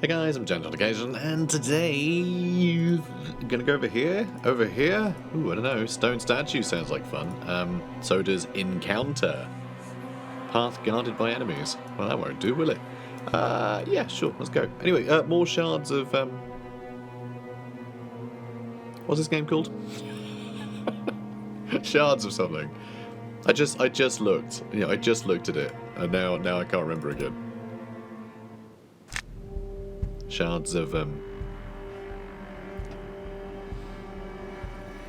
Hey guys, I'm Gentle Occasion, and today I'm gonna go over here. Ooh, I don't know. Stone statue sounds like fun. So does encounter. Path guarded by enemies. Well, that won't do, will it? Yeah, sure. Let's go. Anyway, more shards of what's this game called? Shards of something. I just looked. You know, I just looked at it, and now I can't remember again. Shards of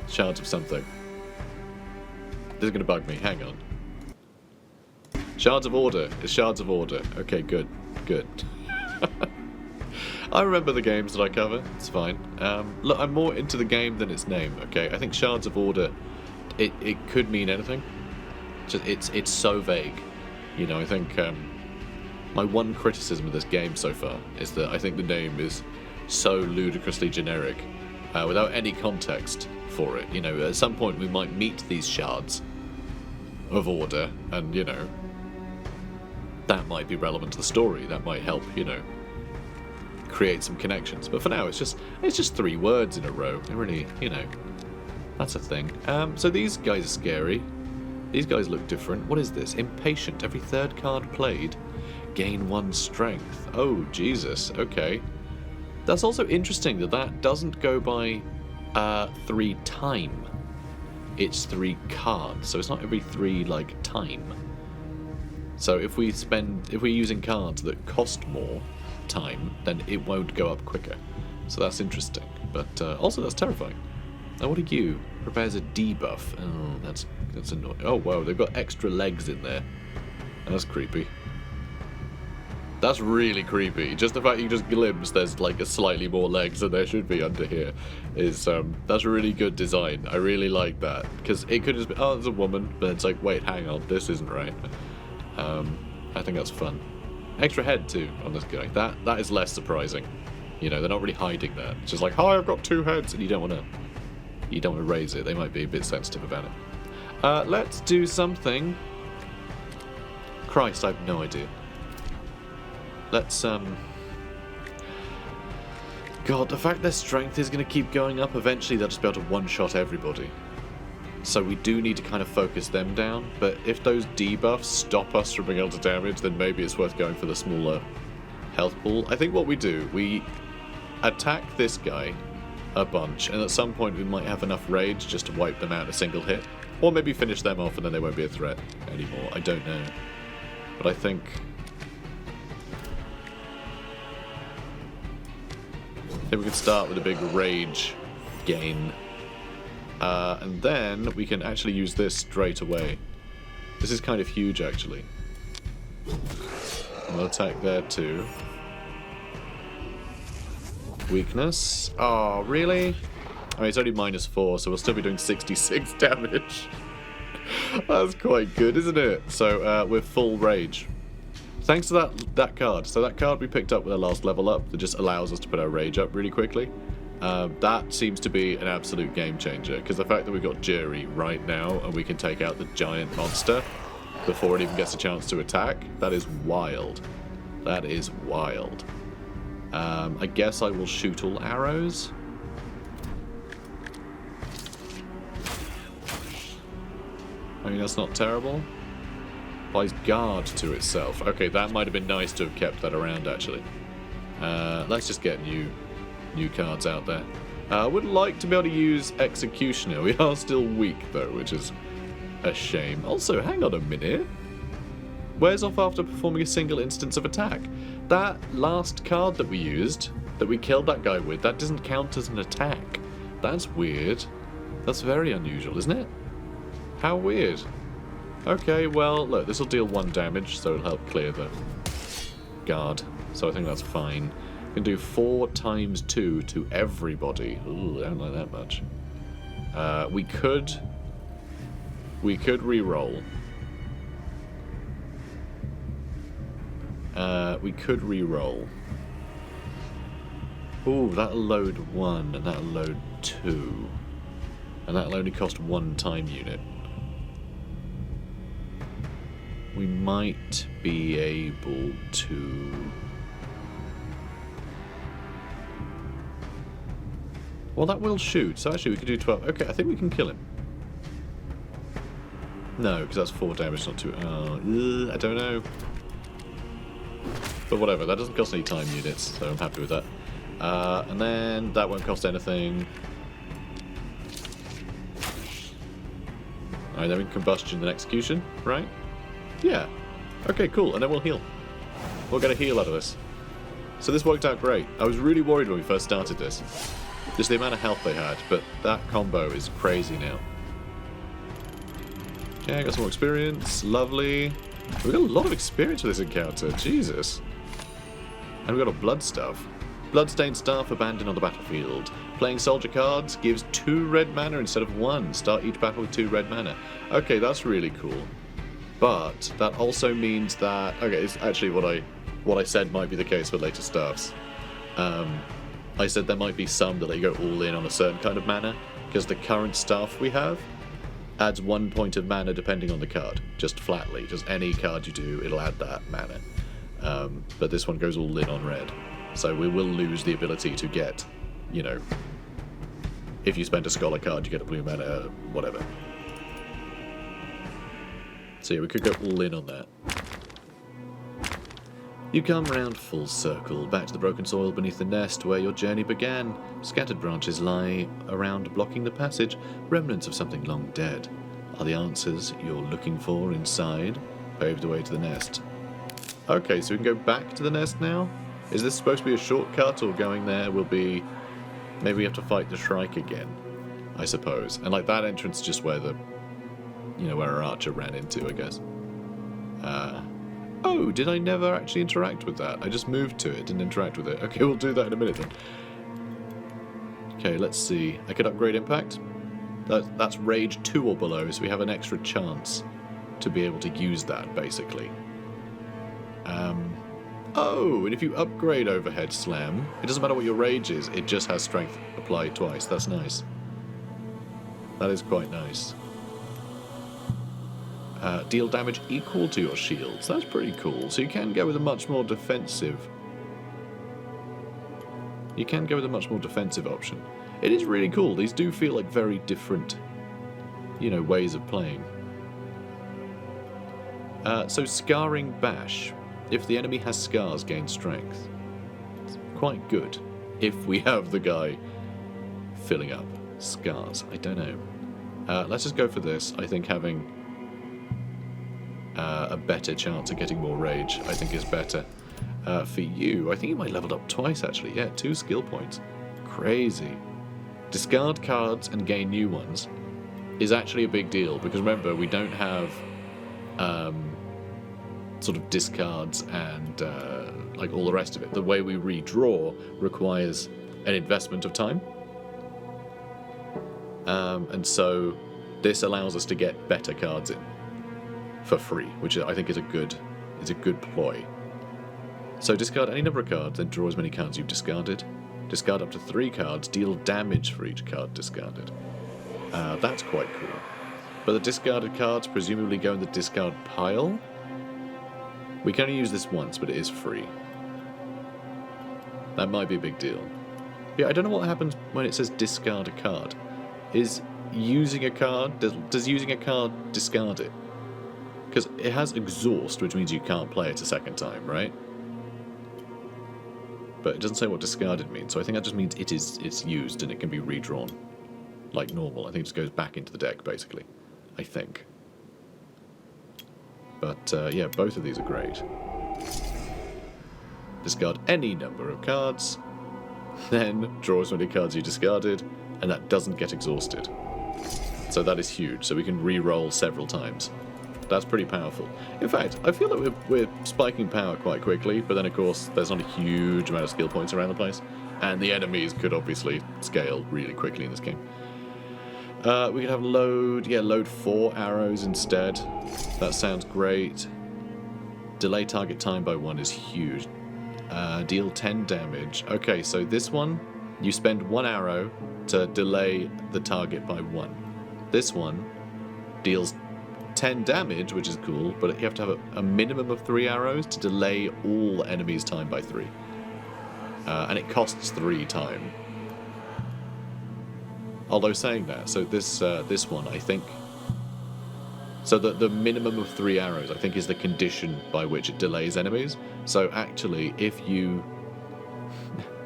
something. This is gonna bug me. Hang on. Shards of Order. It's Shards of Order. Okay, good. I remember the games that I cover. It's fine. Look, I'm more into the game than its name. Okay, I think Shards of Order. It could mean anything. It's so vague. You know, I think. My one criticism of this game so far is that I think the name is so ludicrously generic, without any context for it. You know, at some point we might meet these shards of order, and you know, that might be relevant to the story. That might help, you know, create some connections. But for now, it's just 3 words in a row. It really, you know, that's a thing. So these guys are scary. These guys look different. What is this? Impatient. Every 3rd card played. Gain 1 strength. Oh, Jesus. Okay. That's also interesting that doesn't go by 3 time. It's 3 cards, so it's not every 3, like, time. So if we're using cards that cost more time, then it won't go up quicker. So that's interesting. But also that's terrifying. Now what are you? Prepares a debuff. Oh, that's annoying. Oh, wow, they've got extra legs in there. That's creepy. That's really creepy. Just the fact you just glimpse there's like a slightly more legs than there should be under here is that's a really good design. I really like that, because it could just be, oh, there's a woman, but it's like, wait, hang on, this isn't right. I think that's fun. Extra head too on this guy. That is less surprising. You know, they're not really hiding that. It's just like, hi, I've got 2 heads, and you don't want to raise it. They might be a bit sensitive about it. Let's do something. Christ, I have no idea. Let's, God, the fact their strength is going to keep going up, eventually they'll just be able to one-shot everybody. So we do need to kind of focus them down, but if those debuffs stop us from being able to damage, then maybe it's worth going for the smaller health pool. I think what we do, we attack this guy a bunch, and at some point we might have enough rage just to wipe them out in a single hit. Or maybe finish them off and then they won't be a threat anymore. I don't know. But I think we can start with a big rage gain. And then we can actually use this straight away. This is kind of huge, actually. We'll attack there too. Weakness. Oh, really? I mean, it's only -4, so we'll still be doing 66 damage. That's quite good, isn't it? So, we're full rage. Thanks to that card. So that card we picked up with our last level up that just allows us to put our rage up really quickly. That seems to be an absolute game changer, because the fact that we've got Jury right now and we can take out the giant monster before it even gets a chance to attack, that is wild. That is wild. I guess I will shoot all arrows. I mean, that's not terrible. Applies guard to itself. Okay, that might have been nice to have kept that around, actually. Let's just get new cards out there. I would like to be able to use Executioner. We are still weak, though, which is a shame. Also, hang on a minute. Wears off after performing a single instance of attack. That last card that we used, that we killed that guy with, that doesn't count as an attack. That's weird. That's very unusual, isn't it? How weird. Okay, well, look, this will deal 1 damage, so it'll help clear the guard. So I think that's fine. We can do 4 times 2 to everybody. Ooh, I don't like that much. We could re-roll. We could re-roll. Ooh, that'll load 1, and that'll load 2. And that'll only cost 1 time unit. We might be able to Well, that will shoot, so actually we could do 12. Okay, I think we can kill him. No, because that's 4 damage, not 2. I don't know. But whatever, that doesn't cost any time units, so I'm happy with that. And then that won't cost anything. Alright, then we can combustion and execution, right? Yeah. Okay, cool, and then we'll heal. We'll get a heal out of this. So this worked out great. I was really worried when we first started this. Just the amount of health they had, but that combo is crazy now. Okay, I got some more experience. Lovely. We got a lot of experience with this encounter. Jesus. And we got a blood stuff. Bloodstained staff abandoned on the battlefield. Playing soldier cards gives 2 red mana instead of 1. Start each battle with 2 red mana. Okay, that's really cool. But that also means that... Okay, it's actually what I said might be the case for later staffs. I said there might be some that let you go all in on a certain kind of mana, because the current staff we have adds 1 point of mana depending on the card. Just flatly. Just any card you do, it'll add that mana. But this one goes all in on red. So we will lose the ability to get, you know, if you spend a scholar card, you get a blue mana, whatever. So yeah, we could go all in on that. You come round full circle, back to the broken soil beneath the nest where your journey began. Scattered branches lie around blocking the passage, remnants of something long dead. Are the answers you're looking for inside? Paved the way to the nest. Okay, so we can go back to the nest now? Is this supposed to be a shortcut, or going there will be... Maybe we have to fight the SHRIKE again, I suppose. And like that entrance just where the... You know, where our archer ran into, I guess. Oh, did I never actually interact with that? I just moved to it, didn't interact with it. Okay, we'll do that in a minute then. Okay, let's see. I could upgrade impact. That's rage 2 or below, so we have an extra chance to be able to use that, basically. Oh, and if you upgrade overhead slam, it doesn't matter what your rage is, it just has strength applied twice. That's nice. That is quite nice. Deal damage equal to your shields. That's pretty cool. So you can go with a much more defensive... You can go with a much more defensive option. It is really cool. These do feel like very different, you know, ways of playing. So Scarring Bash. If the enemy has scars, gain strength. It's quite good. If we have the guy filling up scars. I don't know. Let's just go for this. I think having a better chance of getting more rage, I think, is better. For you, I think you might leveled up twice, actually. Yeah, 2 skill points. Crazy. Discard cards and gain new ones is actually a big deal, because remember, we don't have sort of discards and like all the rest of it. The way we redraw requires an investment of time. And so this allows us to get better cards in for free, which I think is a good ploy. So discard any number of cards, then draw as many cards you've discarded. Discard up to 3 cards, deal damage for each card discarded. That's quite cool. But the discarded cards presumably go in the discard pile. We can only use this once, but it is free. That might be a big deal. Yeah, I don't know what happens when it says discard a card. Is using a card... Does using a card discard it? Because it has exhaust, which means you can't play it a second time, right? But it doesn't say what discarded means, so I think that just means it's used and it can be redrawn. Like normal. I think it just goes back into the deck, basically. I think. But, yeah, both of these are great. Discard any number of cards, then draw as many cards you discarded, and that doesn't get exhausted. So that is huge, so we can re-roll several times. That's pretty powerful. In fact, I feel like we're spiking power quite quickly, but then of course there's not a huge amount of skill points around the place, and the enemies could obviously scale really quickly in this game. We could have load 4 arrows instead. That sounds great. Delay target time by 1 is huge. Deal 10 damage. Okay, so this one, you spend 1 arrow to delay the target by 1. This one deals 10 damage, which is cool, but you have to have a minimum of 3 arrows to delay all enemies' time by 3. And it costs 3 time. Although saying that, so this one, I think... So the minimum of 3 arrows, I think, is the condition by which it delays enemies. So actually, if you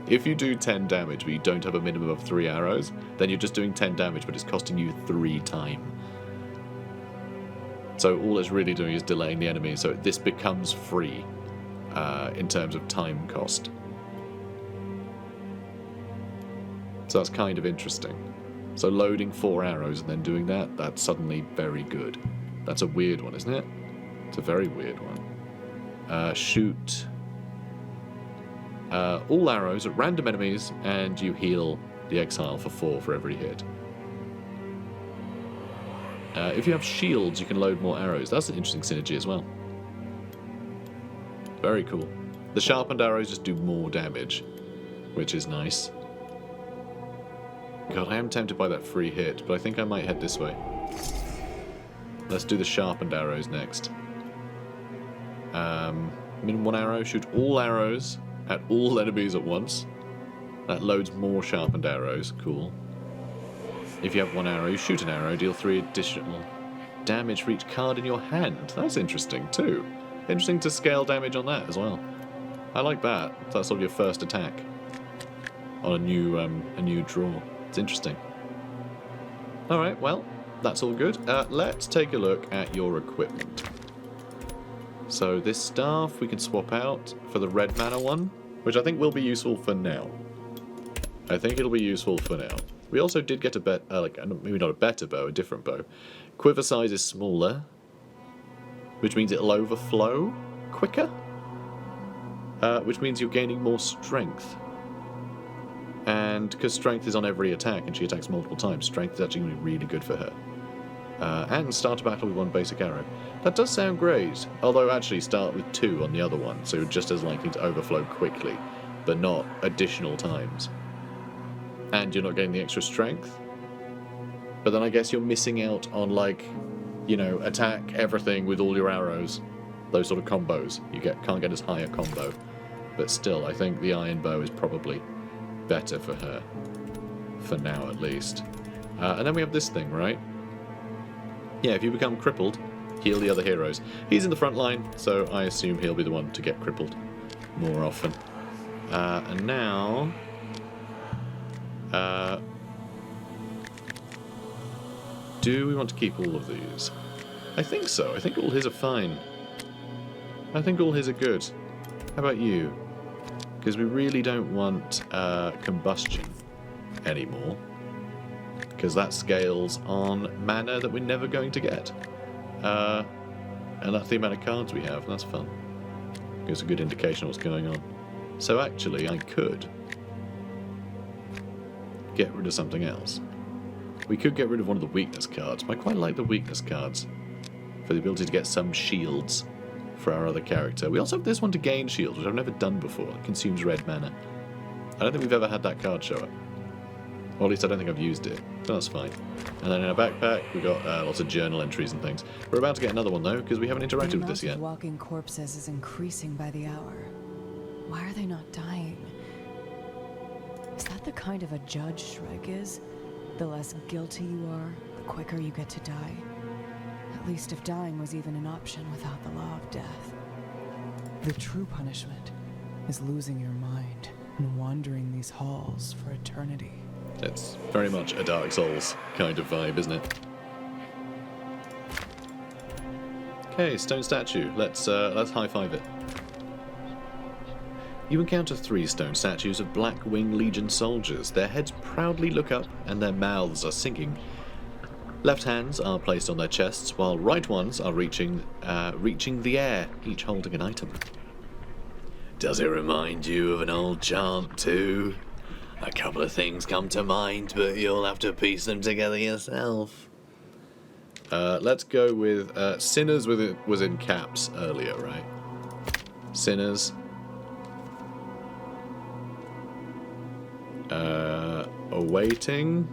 do 10 damage but you don't have a minimum of 3 arrows, then you're just doing 10 damage, but it's costing you 3 time. So all it's really doing is delaying the enemy, so this becomes free in terms of time cost. So that's kind of interesting. So loading 4 arrows and then doing that, that's suddenly very good. That's a weird one, isn't it? It's a very weird one. Shoot all arrows at random enemies, and you heal the exile for 4 for every hit. If you have shields, you can load more arrows. That's an interesting synergy as well. Very cool. The sharpened arrows just do more damage, which is nice. God, I am tempted by that free hit, but I think I might head this way. Let's do the sharpened arrows next. Minimum 1 arrow. Shoot all arrows at all enemies at once. That loads more sharpened arrows. Cool. If you have 1 arrow, you shoot an arrow, deal 3 additional damage for each card in your hand. That's interesting too. Interesting to scale damage on that as well. I like that. That's sort of your first attack on a new draw. It's interesting. Alright, well, that's all good. Let's take a look at your equipment. So this staff we can swap out for the red mana one, which I think will be useful for now. I think it'll be useful for now. We also did get a maybe not a better bow, a different bow. Quiver size is smaller, which means it'll overflow quicker, which means you're gaining more strength. And because strength is on every attack and she attacks multiple times, strength is actually going to be really good for her. And start a battle with 1 basic arrow. That does sound great, although actually start with 2 on the other one, so you're just as likely to overflow quickly, but not additional times. And you're not getting the extra strength. But then I guess you're missing out on, like, you know, attack everything with all your arrows. Those sort of combos. You can't get as high a combo. But still, I think the iron bow is probably better for her. For now, at least. And then we have this thing, right? Yeah, if you become crippled, heal the other heroes. He's in the front line, so I assume he'll be the one to get crippled more often. And now... do we want to keep all of these? I think so. I think all his are fine. I think all his are good. How about you? Because we really don't want combustion anymore. Because that scales on mana that we're never going to get. And that's the amount of cards we have. That's fun. Gives a good indication of what's going on. So actually, I could get rid of something else. We could get rid of one of the weakness cards, but I quite like the weakness cards for the ability to get some shields for our other character. We also have this one to gain shields, which I've never done before. It consumes red mana. I don't think we've ever had that card show up. Or at least I don't think I've used it. So that's fine. And then in our backpack, we've got lots of journal entries and things. We're about to get another one, though, because we haven't interacted with this yet. The amount of walking corpses is increasing by the hour. Why are they not dying? Is that the kind of a judge SHRIKE is? The less guilty you are, the quicker you get to die. At least if dying was even an option without the law of death. The true punishment is losing your mind and wandering these halls for eternity. It's very much a Dark Souls kind of vibe, isn't it? Okay, stone statue. Let's high-five it. You encounter 3 stone statues of Black Wing Legion soldiers. Their heads proudly look up and their mouths are singing. Left hands are placed on their chests, while right ones are reaching the air, each holding an item. Does it remind you of an old chant too? A couple of things come to mind, but you'll have to piece them together yourself. Let's go with Sinners was in caps earlier, right? Sinners. Awaiting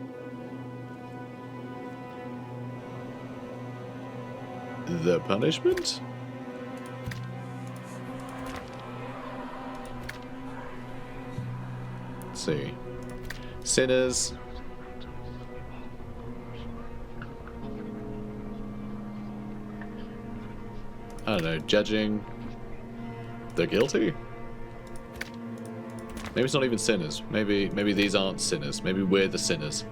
the punishment? Let's see. Sinners I don't know, judging the guilty? Maybe it's not even sinners. Maybe these aren't sinners. Maybe we're the sinners.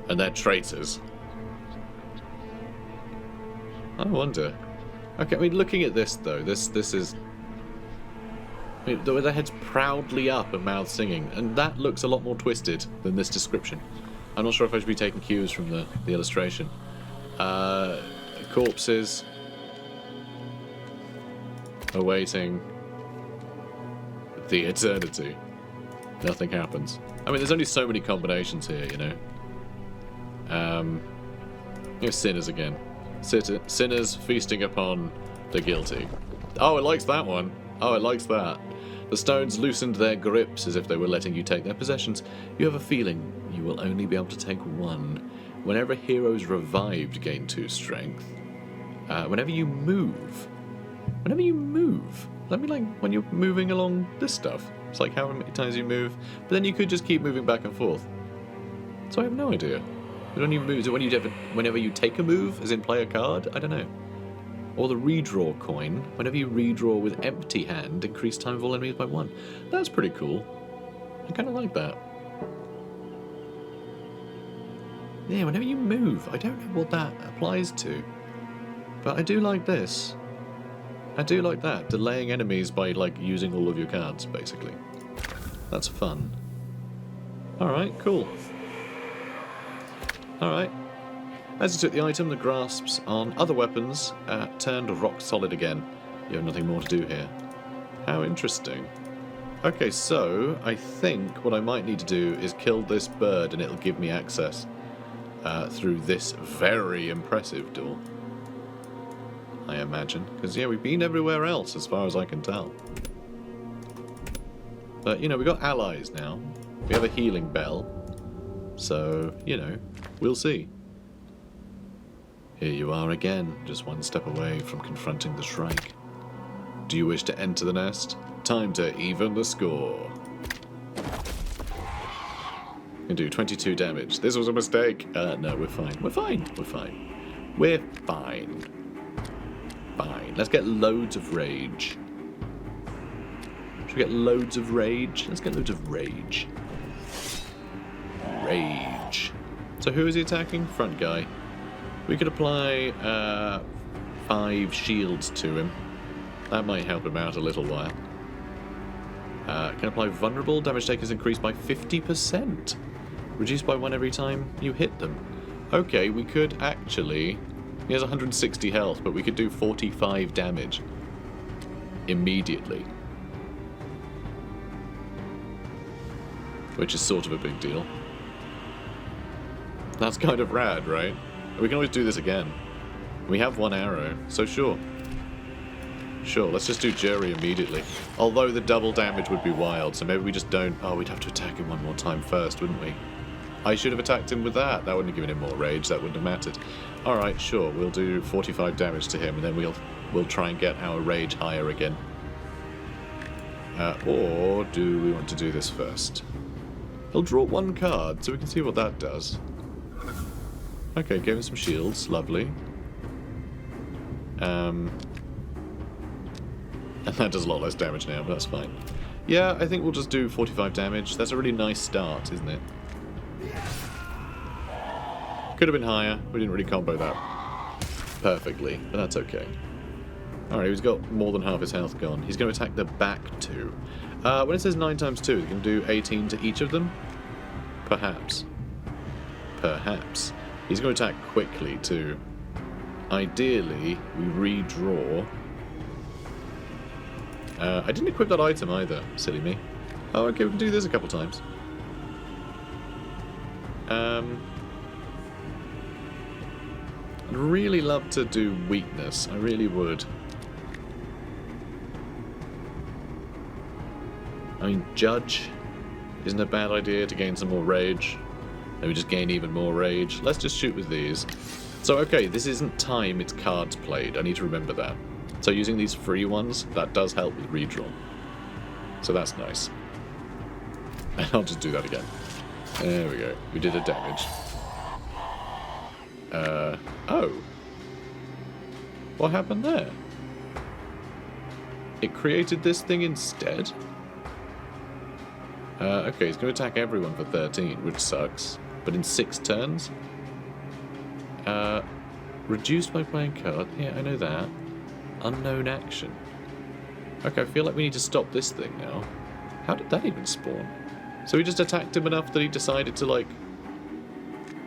And they're traitors. I wonder. Okay, I mean, looking at this, though, this is... I mean, their head's proudly up and mouth singing, and that looks a lot more twisted than this description. I'm not sure if I should be taking cues from the illustration. Corpses... awaiting... the eternity. Nothing happens. I mean, there's only so many combinations here, you know. Here's sinners again. Sinners feasting upon the guilty. Oh, it likes that one. Oh, it likes that. The stones loosened their grips as if they were letting you take their possessions. You have a feeling you will only be able to take one. Whenever heroes revived, gain 2 strength. Whenever you move. That mean like when you're moving along this stuff. It's like however many times you move, but then you could just keep moving back and forth. So I have no idea. When you move, is it whenever you take a move, as in play a card? I don't know. Or the redraw coin. Whenever you redraw with empty hand, increase time of all enemies by 1. That's pretty cool. I kind of like that. Yeah, whenever you move. I don't know what that applies to. But I do like this. I do like that. Delaying enemies by, like, using all of your cards, basically. That's fun. Alright, cool. Alright. As you took the item, the grasps on other weapons turned rock solid again. You have nothing more to do here. How interesting. Okay, so I think what I might need to do is kill this bird and it'll give me access through this very impressive door. I imagine. Because, yeah, we've been everywhere else as far as I can tell. But, you know, we've got allies now. We have a healing bell. So, you know, we'll see. Here you are again, just one step away from confronting the Shrike. Do you wish to enter the nest? Time to even the score. You can do 22 damage. This was a mistake. No, we're fine. We're fine. We're fine. We're fine. Fine. Let's get loads of rage. Should we get loads of rage? Let's get loads of rage. Rage. So who is he attacking? Front guy. We could apply 5 shields to him. That might help him out a little while. Can apply vulnerable. Damage taken is increased by 50%. Reduced by 1 every time you hit them. Okay, we could actually... He has 160 health, but we could do 45 damage. Immediately. Which is sort of a big deal. That's kind of rad, right? We can always do this again. We have 1 arrow, so sure. Sure, let's just do Jury immediately. Although the double damage would be wild, so maybe we just don't... Oh, we'd have to attack him 1 more time first, wouldn't we? I should have attacked him with that. That wouldn't have given him more rage. That wouldn't have mattered. Alright, sure. We'll do 45 damage to him, and then we'll try and get our rage higher again. Or do we want to do this first? He'll draw 1 card, so we can see what that does. Okay, gave him some shields. Lovely. And that does a lot less damage now, but that's fine. Yeah, I think we'll just do 45 damage. That's a really nice start, isn't it? Could have been higher. We didn't really combo that perfectly, but that's okay. Alright, he's got more than half his health gone. He's going to attack the back 2. When it says 9 times 2, he can do 18 to each of them? Perhaps. Perhaps. He's going to attack quickly, too. Ideally, we redraw. I didn't equip that item either, silly me. Oh, okay, we can do this a couple times. I'd really love to do weakness. I really would. I mean, Judge isn't a bad idea to gain some more rage. Maybe just gain even more rage. Let's just shoot with these. So, okay, this isn't time, it's cards played. I need to remember that. So using these free ones, that does help with redraw. So that's nice. And I'll just do that again. There we go. We did a damage. Oh. What happened there? it created this thing instead. Okay, he's going to attack everyone for 13, which sucks. But in 6 turns? Reduced by playing card. Yeah, I know that. Unknown action. Okay, I feel like we need to stop this thing now. How did that even spawn? So we just attacked him enough that he decided to, like,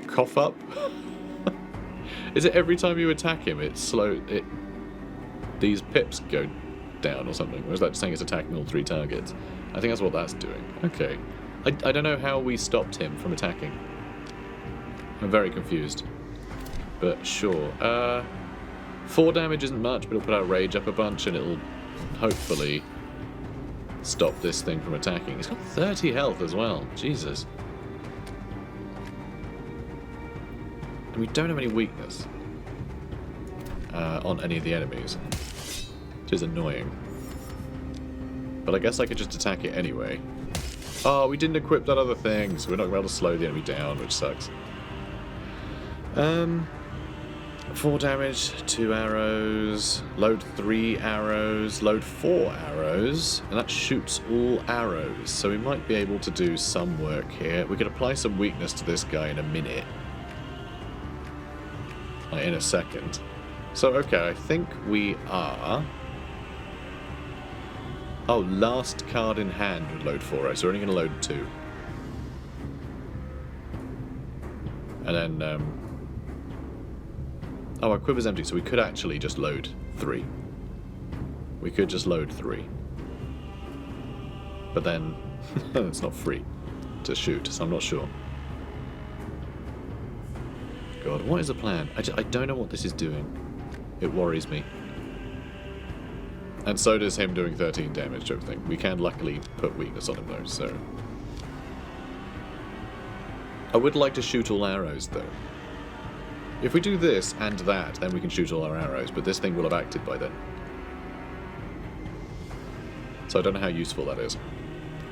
cough up? Is it every time you attack him, these pips go down or something? Or is that just saying it's attacking all 3 targets? I think that's what that's doing. Okay. I don't know how we stopped him from attacking. I'm very confused. But sure. 4 damage isn't much, but it'll put our rage up a bunch and it'll hopefully stop this thing from attacking. He's got 30 health as well. Jesus. And we don't have any weakness on any of the enemies, which is annoying. But I guess I could just attack it anyway. Oh, we didn't equip that other thing, so we're not going to be able to slow the enemy down, which sucks. 4 damage, 2 arrows, load 3 arrows, load 4 arrows, and that shoots all arrows, so we might be able to do some work here. We could apply some weakness to this guy in a minute. In a second. So, okay, I think we are... Oh, last card in hand would load 4 arrows, so we're only going to load 2. And then, oh, our quiver's empty, so we could actually just load 3. We could just load 3. But then, it's not free to shoot, so I'm not sure. God, what is the plan? I don't know what this is doing. It worries me. And so does him doing 13 damage to everything. We can luckily put weakness on him though, so... I would like to shoot all arrows though. If we do this and that, then we can shoot all our arrows, but this thing will have acted by then. So I don't know how useful that is.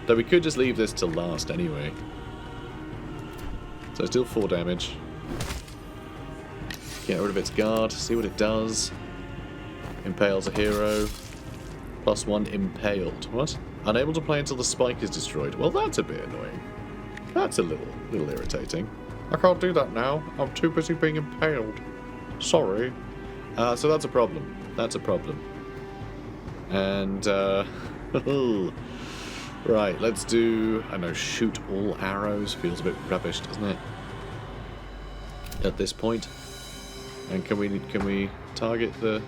Though we could just leave this till last anyway. So still 4 damage. Get rid of its guard, see what it does. Impales a hero. +1 impaled. What? Unable to play until the spike is destroyed. Well, that's a bit annoying. That's a little irritating. I can't do that now. I'm too busy being impaled. Sorry. So that's a problem. That's a problem. And, right, let's do... I don't know, shoot all arrows. Feels a bit rubbish, doesn't it? At this point. And can we target the...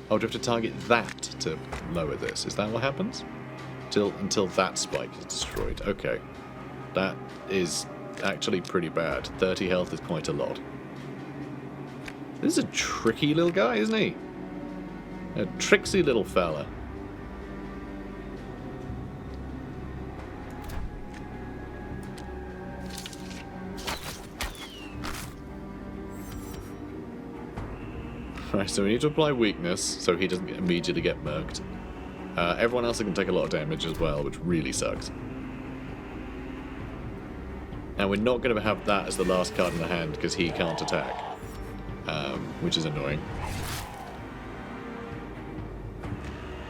Oh, do we have to target that to lower this? Is that what happens? Until that spike is destroyed. Okay. That is actually pretty bad. 30 health is quite a lot. This is a tricky little guy, isn't he? A tricksy little fella. Right, so we need to apply weakness so he doesn't immediately get murked. Everyone else can take a lot of damage as well, which really sucks. And we're not going to have that as the last card in the hand because he can't attack, which is annoying.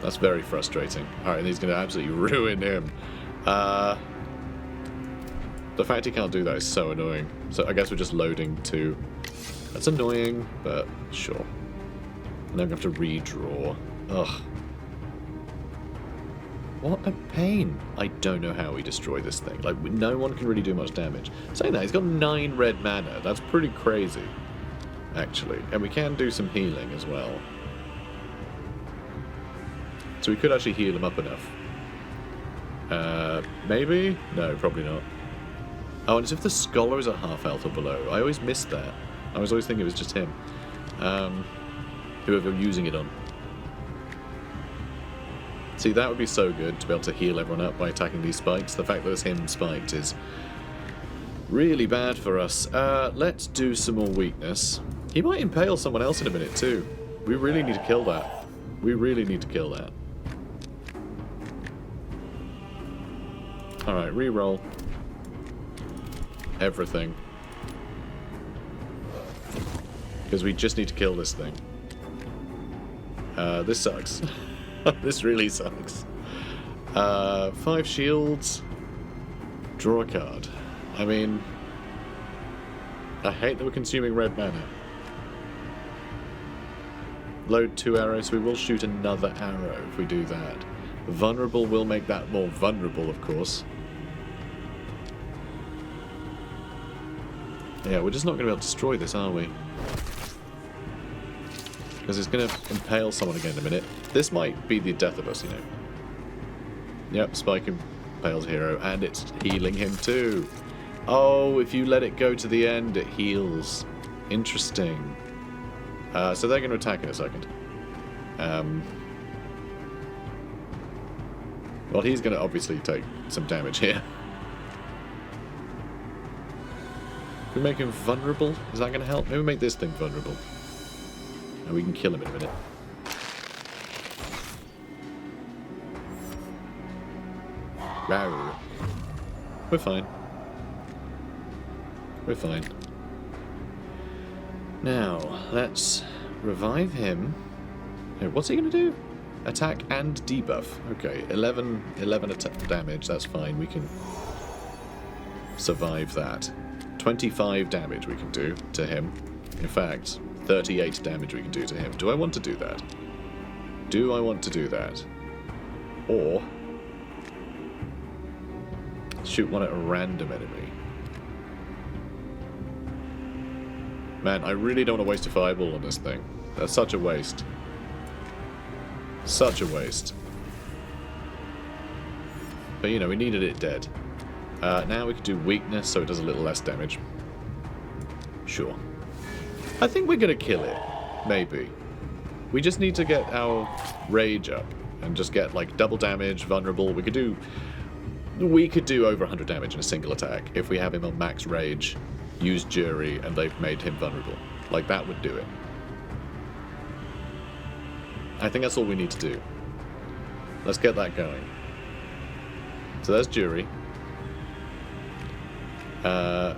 That's very frustrating. Alright, and he's going to absolutely ruin him. The fact he can't do that is so annoying. So I guess we're just loading 2. That's annoying, but sure. And then we have to redraw. Ugh. What a pain. I don't know how we destroy this thing. Like, no one can really do much damage. Saying that, he's got 9 red mana. That's pretty crazy, actually. And we can do some healing as well. So we could actually heal him up enough. Maybe? No, probably not. Oh, and it's if the scholar is at half health or below. I always missed that. I was always thinking it was just him. Whoever I'm using it on. See, that would be so good to be able to heal everyone up by attacking these spikes. The fact that it's him spiked is really bad for us. Let's do some more weakness. He might impale someone else in a minute too. We really need to kill that. We really need to kill that. Alright, reroll. Everything. Because we just need to kill this thing. This sucks. This really sucks. 5 shields. Draw a card. I mean, I hate that we're consuming red mana. Load 2 arrows, so we will shoot another arrow if we do that. Vulnerable will make that more vulnerable, of course. Yeah, we're just not going to be able to destroy this, are we? Because it's going to impale someone again in a minute. This might be the death of us, you know. Yep, Spike impales hero, and it's healing him too. Oh, if you let it go to the end, it heals. Interesting. So they're going to attack in a second. Well, he's going to obviously take some damage here. If we make him vulnerable, is that going to help? Maybe make this thing vulnerable. And we can kill him in a minute. Rawr. We're fine. We're fine. Now, let's revive him. What's he going to do? Attack and debuff. Okay, 11 attack damage, that's fine. We can survive that. 25 damage we can do to him. In fact, 38 damage we can do to him. Do I want to do that? Do I want to do that? Or shoot one at a random enemy? Man, I really don't want to waste a fireball on this thing. That's such a waste. Such a waste. But you know, we needed it dead. Now we can do weakness so it does a little less damage. Sure. I think we're going to kill it. Maybe. We just need to get our rage up and just get like double damage, vulnerable. We could do over 100 damage in a single attack if we have him on max rage, use jury, and they've made him vulnerable. Like, that would do it. I think that's all we need to do. Let's get that going. So there's jury.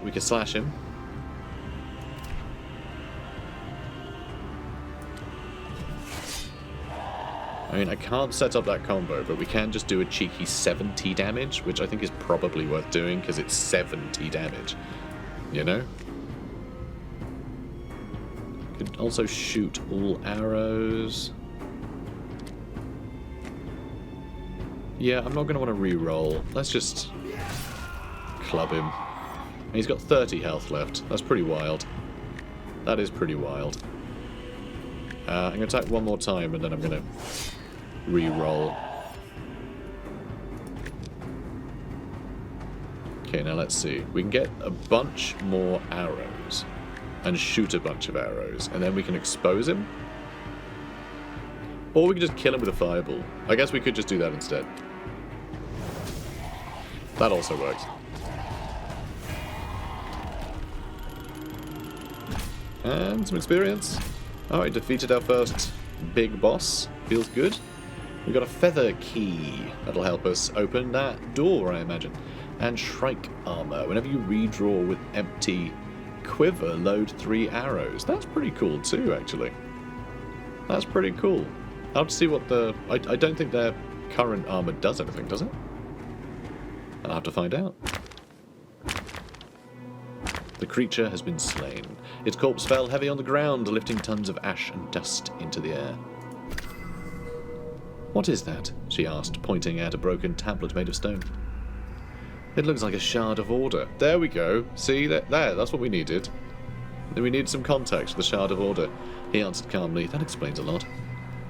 We can slash him. I mean, I can't set up that combo, but we can just do a cheeky 70 damage, which I think is probably worth doing, because it's 70 damage. You know? Could also shoot all arrows. Yeah, I'm not going to want to re-roll. Let's just club him. He's got 30 health left. That's pretty wild. That is pretty wild. I'm going to attack one more time, and then I'm going to re-roll. Okay, now let's see. We can get a bunch more arrows and shoot a bunch of arrows, and then we can expose him. Or we can just kill him with a fireball. I guess we could just do that instead. That also works. And some experience. Alright, defeated our first big boss. Feels good. We've got a feather key. That'll help us open that door, I imagine. And SHRIKE armor. Whenever you redraw with empty quiver, load 3 arrows. That's pretty cool too, actually. That's pretty cool. I'll have to see what the... I don't think their current armor does anything, does it? I'll have to find out. The creature has been slain. Its corpse fell heavy on the ground, lifting tons of ash and dust into the air. What is that? She asked, pointing at a broken tablet made of stone. It looks like a Shard of Order. There we go. See, there, that's what we needed. Then we need some context for the Shard of Order. He answered calmly. That explains a lot.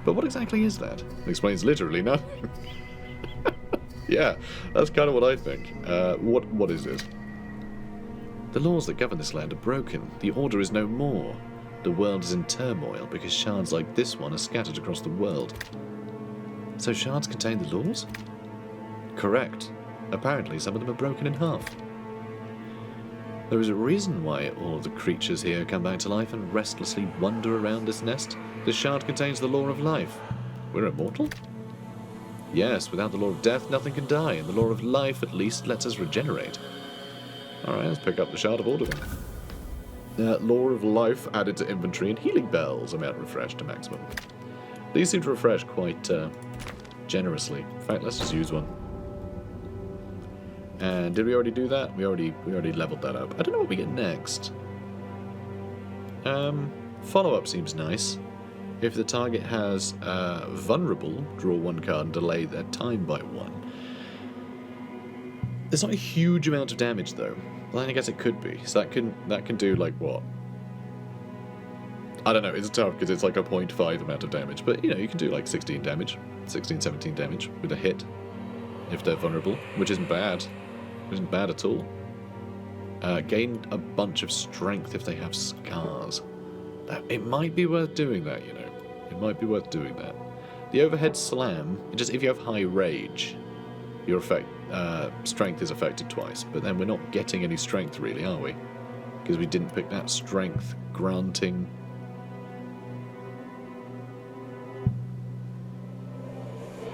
But what exactly is that? It explains literally nothing. Yeah, that's kind of what I think. What is it? The laws that govern this land are broken. The order is no more. The world is in turmoil because shards like this one are scattered across the world. So shards contain the laws? Correct. Apparently some of them are broken in half. There is a reason why all of the creatures here come back to life and restlessly wander around this nest. This shard contains the law of life. We're immortal? Yes, without the law of death, nothing can die, and the law of life at least lets us regenerate. Alright, let's pick up the Shard of Order then. Law of life added to inventory, and healing bells amount refreshed to maximum. These seem to refresh quite generously. In fact, let's just use one. And did we already do that? We already leveled that up. I don't know what we get next. Follow-up seems nice. If the target has vulnerable, draw one card and delay their time by 1. There's not a huge amount of damage though. Well, I guess it could be. So that can do like what? I don't know, it's tough because it's like a 0.5 amount of damage, but you know, you can do like 16 damage, 16, 17 damage with a hit if they're vulnerable, which isn't bad. Isn't bad at all. Gain a bunch of strength if they have scars. It might be worth doing that, you know. It might be worth doing that. The overhead slam, just if you have high rage, your strength is affected twice, but then we're not getting any strength really, are we? Because we didn't pick that strength granting.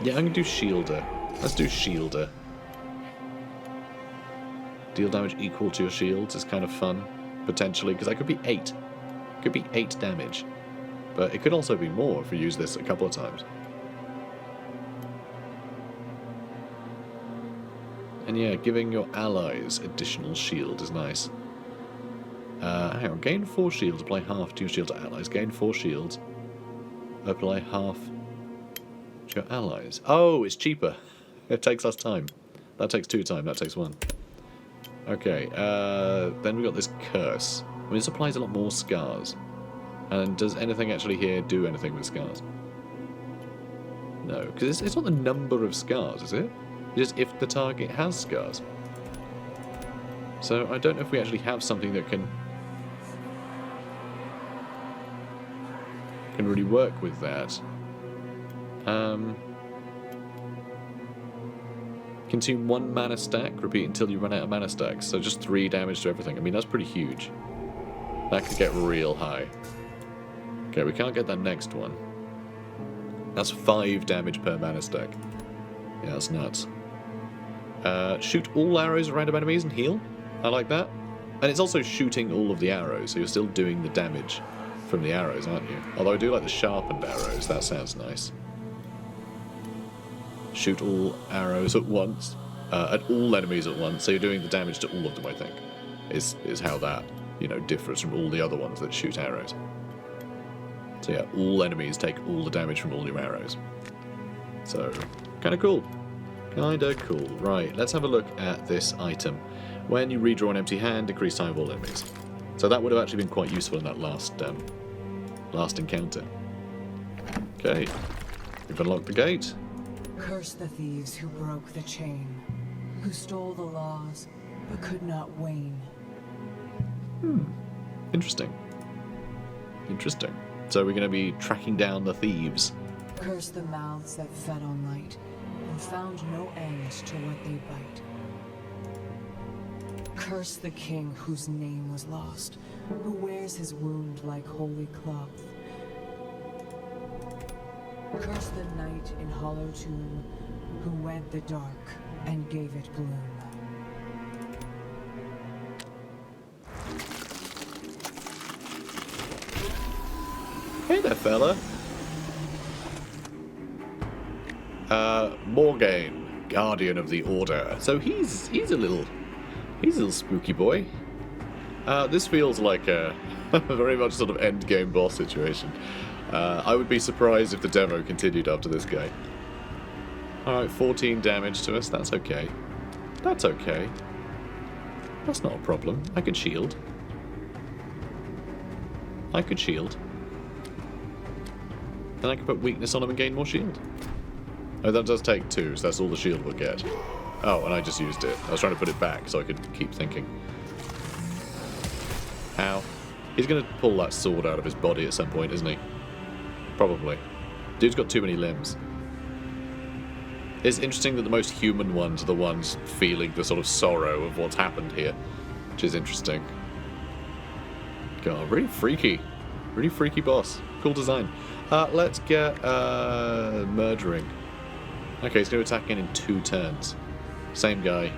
Yeah, I'm gonna do Shielder. Let's do Shielder. Deal damage equal to your shields is kind of fun, potentially, because that could be 8. Could be 8 damage. But it could also be more if we use this a couple of times. And yeah, giving your allies additional shield is nice. Hang on, gain 4 shields, apply half to your shield to allies. Gain 4 shields, apply half to your allies. Oh, it's cheaper. It takes less time. That takes 2 time, that takes 1. Okay, then we got this curse. I mean, this applies a lot more scars. And does anything actually here do anything with scars? No, because it's not the number of scars, is it? It's just if the target has scars. So I don't know if we actually have something that can really work with that. Consume 1 mana stack, repeat until you run out of mana stacks. So just 3 damage to everything. I mean, that's pretty huge. That could get real high. Okay, we can't get that next one. That's 5 damage per mana stack. Yeah, that's nuts. Shoot all arrows at random enemies and heal. I like that. And it's also shooting all of the arrows, so you're still doing the damage from the arrows, aren't you? Although I do like the sharpened arrows, that sounds nice. Shoot all arrows at once, at all enemies at once, so you're doing the damage to all of them, I think, is how that, you know, differs from all the other ones that shoot arrows. So yeah, all enemies take all the damage from all your arrows. So, kinda cool. Kinda cool. Right, let's have a look at this item. When you redraw an empty hand, decrease time of all enemies. So that would have actually been quite useful in that last encounter. Okay, we've unlocked the gate. Curse the thieves who broke the chain, who stole the laws, but could not wane. Interesting. Interesting. So we're going to be tracking down the thieves. Curse the mouths that fed on light, and found no end to what they bite. Curse the king whose name was lost, who wears his wound like holy cloth. Curse the night in hollow tomb, who wed the dark and gave it gloom. Hey there, fella. Morgaine, Guardian of the Order. So he's a little spooky boy. This feels like a very much sort of end game boss situation. I would be surprised if the demo continued after this guy. Alright, 14 damage to us, that's okay. That's okay. That's not a problem. I could shield. I could shield. Then I can put weakness on him and gain more shield. Oh, that does take 2, so that's all the shield we'll get. Oh, and I just used it. I was trying to put it back so I could keep thinking. Ow. He's going to pull that sword out of his body at some point, isn't he? Probably. Dude's got too many limbs. It's interesting that the most human ones are the ones feeling the sort of sorrow of what's happened here, which is interesting. God, really freaky. Really freaky boss. Cool design. Let's get murdering. Okay, he's going to attack again in 2 turns. Same guy.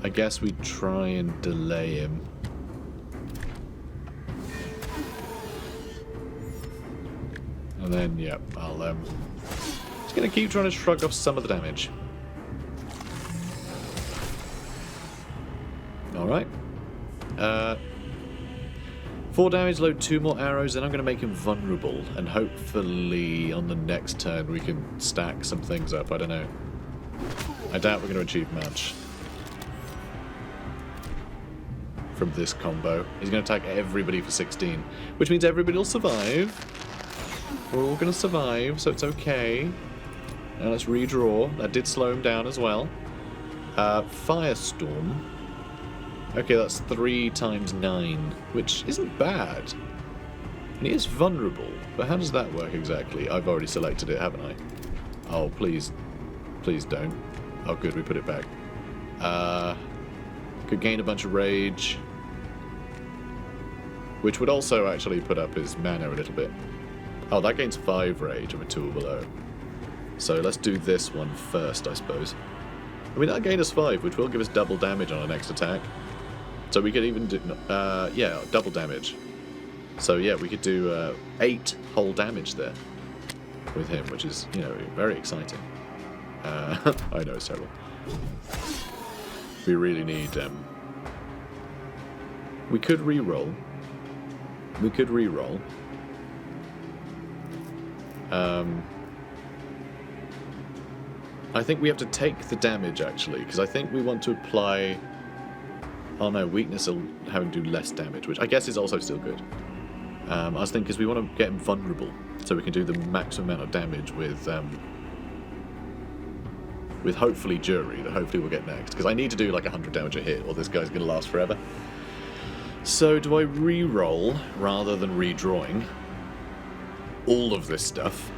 I guess we try and delay him. And then, yeah, I'll just gonna keep trying to shrug off some of the damage. Alright. 4 damage, load 2 more arrows, then I'm gonna make him vulnerable, and hopefully on the next turn we can stack some things up, I don't know. I doubt we're gonna achieve much from this combo. He's gonna attack everybody for 16, which means everybody will survive. We're all gonna survive, so it's okay. Now let's redraw. That did slow him down as well. Firestorm. Okay, that's 3 times 9, which isn't bad. And he is vulnerable, but how does that work exactly? I've already selected it, haven't I? Oh, please. Please don't. Oh, good, we put it back. Could gain a bunch of rage, which would also actually put up his mana a little bit. Oh, that gains 5 rage of a tool below. So let's do this one first, I suppose. I mean, that'll gain us 5, which will give us double damage on our next attack. So we could even do, yeah, double damage. So yeah, we could do 8 whole damage there with him, which is, you know, very exciting. I know it's terrible. We really need, we could re-roll. We could re-roll. I think we have to take the damage, actually, because I think we want to apply... Oh no, weakness will have him do less damage, which I guess is also still good. I was thinking, because we want to get him vulnerable, so we can do the maximum amount of damage with hopefully Jury, that hopefully we'll get next. Because I need to do like 100 damage a hit, or this guy's going to last forever. So do I re-roll rather than redrawing all of this stuff,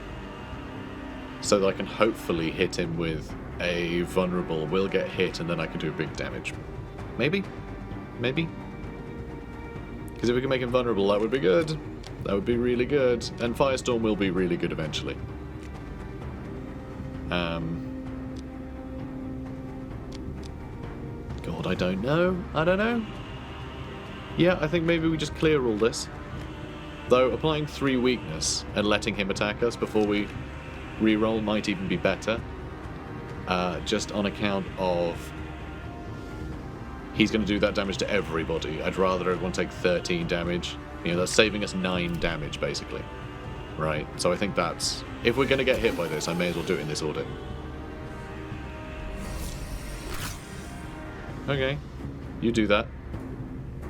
so that I can hopefully hit him with a vulnerable, will get hit, and then I can do big damage? Maybe? Maybe? Because if we can make him vulnerable, that would be good. That would be really good. And Firestorm will be really good eventually. God, I don't know. I don't know. Yeah, I think maybe we just clear all this. Though applying 3 weakness and letting him attack us before we re-roll might even be better. Just on account of... he's going to do that damage to everybody. I'd rather everyone take 13 damage. You know, that's saving us 9 damage, basically. Right? So I think that's... if we're going to get hit by this, I may as well do it in this order. Okay. You do that.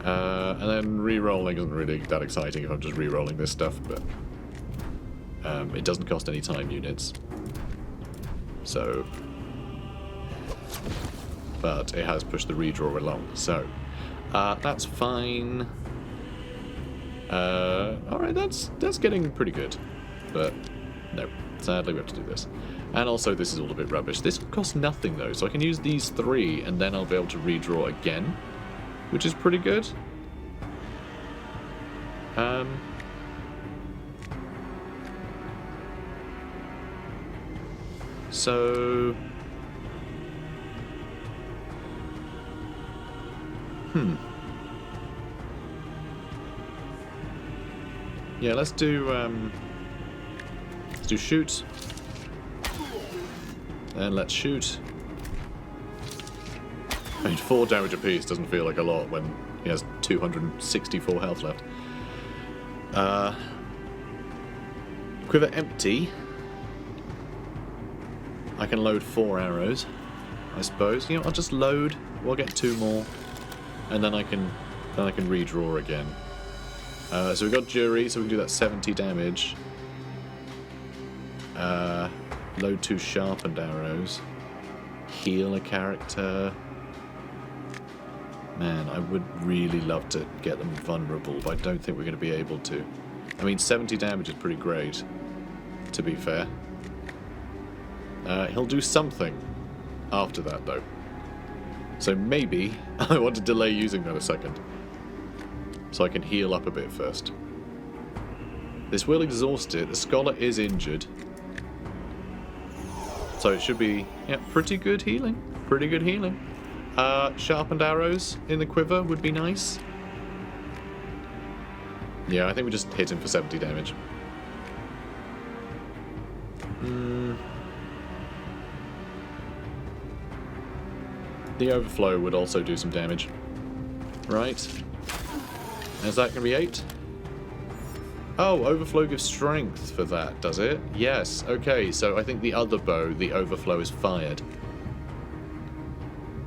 And then re-rolling isn't really that exciting if I'm just re-rolling this stuff, but... it doesn't cost any time units. So... but it has pushed the redraw along, so that's fine. Alright, that's getting pretty good. But no, sadly we have to do this. And also this is all a bit rubbish. This costs nothing though, so I can use these 3 and then I'll be able to redraw again, which is pretty good. So... yeah, let's do shoot. And let's shoot. I mean, 4 damage apiece doesn't feel like a lot when he has 264 health left. Quiver empty. I can load 4 arrows, I suppose. You know, I'll just load. We'll get 2 more, and then I can redraw again. So we've got Jury, so we can do that 70 damage. Load 2 sharpened arrows. Heal a character. Man, I would really love to get them vulnerable, but I don't think we're going to be able to. I mean, 70 damage is pretty great, to be fair. He'll do something after that, though. So maybe I want to delay using that a second, so I can heal up a bit first. This will exhaust it. The Scholar is injured, so it should be, yeah, pretty good healing. Pretty good healing. Sharpened arrows in the quiver would be nice. Yeah, I think we just hit him for 70 damage. The overflow would also do some damage. Right. Is that going to be 8? Oh, overflow gives strength for that, does it? Yes. Okay, so I think the other bow, the overflow is fired.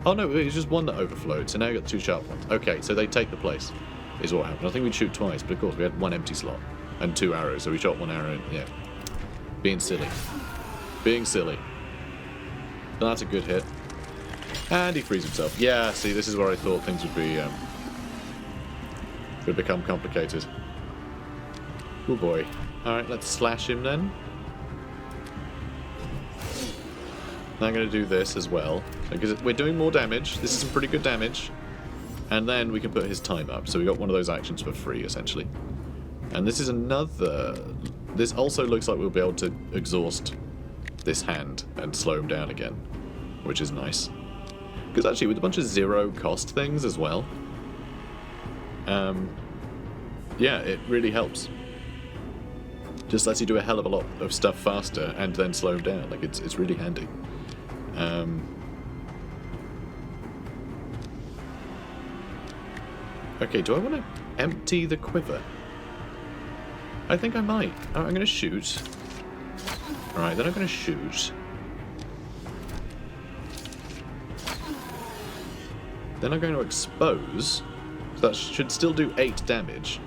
Oh no, it was just one that overflowed, so now you got 2 sharp ones. Okay, so they take the place, is what happened. I think we'd shoot twice, but of course we had 1 empty slot and 2 arrows, so we shot 1 arrow. Yeah. Being silly. Being silly. But that's a good hit. And he frees himself. Yeah, see, this is where I thought things would be, would become complicated. Oh boy. Alright, let's slash him then. Now I'm going to do this as well, because we're doing more damage. This is some pretty good damage. And then we can put his time up, so we got one of those actions for free, essentially. And this is another... This also looks like we'll be able to exhaust this hand and slow him down again, which is nice. Because actually, with a bunch of 0 cost things as well, yeah, it really helps. Just lets you do a hell of a lot of stuff faster and then slow him down. Like, it's really handy. Okay, do I want to empty the quiver? I think I might. Oh, I'm going to shoot. Alright, then I'm going to shoot. Then I'm going to expose. So that should still do 8 damage.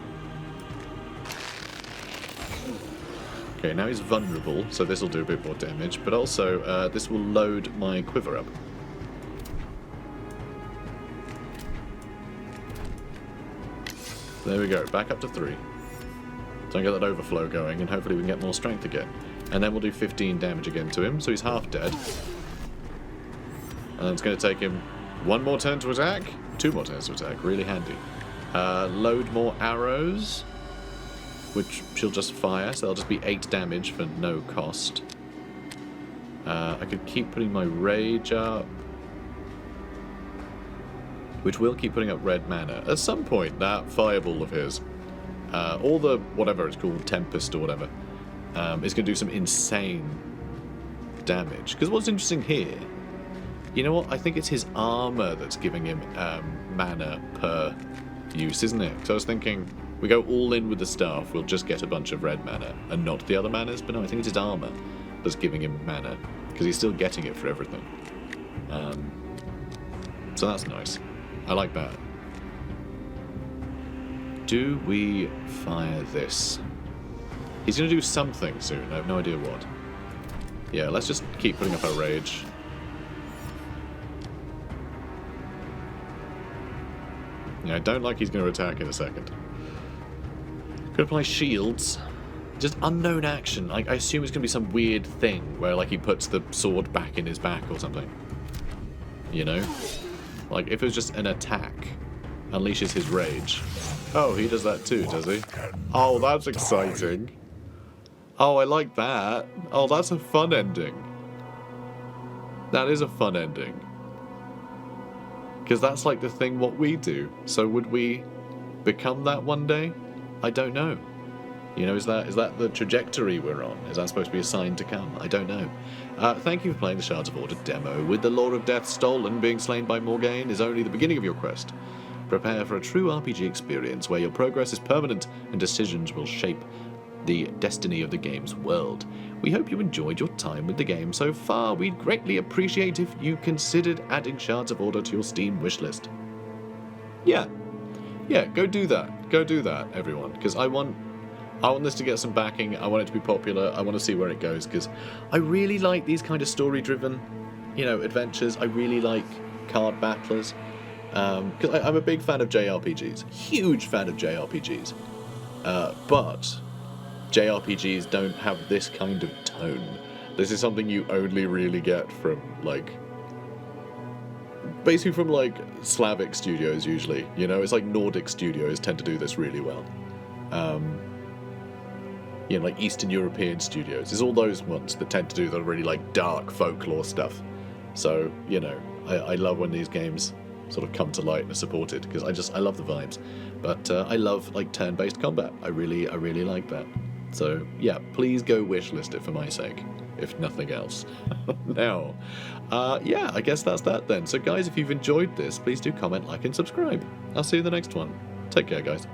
Okay, now he's vulnerable, so this will do a bit more damage. But also, this will load my quiver up. There we go, back up to 3. So I get that overflow going, and hopefully we can get more strength again. And then we'll do 15 damage again to him, so he's half dead. And then it's going to take him 1 more turn to attack, 2 more turns to attack, really handy. Load more arrows, which she'll just fire, so that'll just be 8 damage for no cost. I could keep putting my rage up, which will keep putting up red mana. At some point, that fireball of his, or the, whatever it's called, Tempest or whatever, is going to do some insane damage. Because what's interesting here, you know what, I think it's his armor that's giving him mana per use, isn't it? So I was thinking, we go all in with the staff, we'll just get a bunch of red mana, and not the other manas, but no, I think it's his armor that's giving him mana, because he's still getting it for everything. So that's nice. I like that. Do we fire this? He's going to do something soon. I have no idea what. Yeah, let's just keep putting up our rage. Yeah, I don't like he's going to attack in a second. Could apply shields. Just unknown action. I assume it's going to be some weird thing where, like, he puts the sword back in his back or something. You know? Like, if it was just an attack, unleashes his rage. Oh, he does that too, does he? Oh, that's exciting. Oh, I like that. Oh, that's a fun ending. That is a fun ending. Because that's like the thing what we do. So would we become that one day? I don't know. You know, is that the trajectory we're on? Is that supposed to be a sign to come? I don't know. Thank you for playing the Shards of Order demo. With the Lore of Death stolen, being slain by Morgaine is only the beginning of your quest. Prepare for a true RPG experience where your progress is permanent and decisions will shape the destiny of the game's world. We hope you enjoyed your time with the game so far. We'd greatly appreciate if you considered adding Shards of Order to your Steam wishlist. Yeah, go do that. Go do that, everyone, because I want this to get some backing. I want it to be popular. I want to see where it goes, because I really like these kind of story-driven, you know, adventures. I really like card battlers, because I'm a big fan of JRPGs. Huge fan of JRPGs. But JRPGs don't have this kind of tone. This is something you only really get from, like, basically from, like, Slavic studios, usually. You know, it's like Nordic studios tend to do this really well. You know, like Eastern European studios. It's all those ones that tend to do the really, like, dark folklore stuff. So, you know, I love when these games sort of come to light and are supported, because I love the vibes. But I love, like, turn-based combat. I really like that. So yeah, please go wishlist it for my sake, if nothing else. Now, yeah, I guess that's that then. So guys, if you've enjoyed this, please do comment, like, and subscribe. I'll see you in the next one. Take care, guys.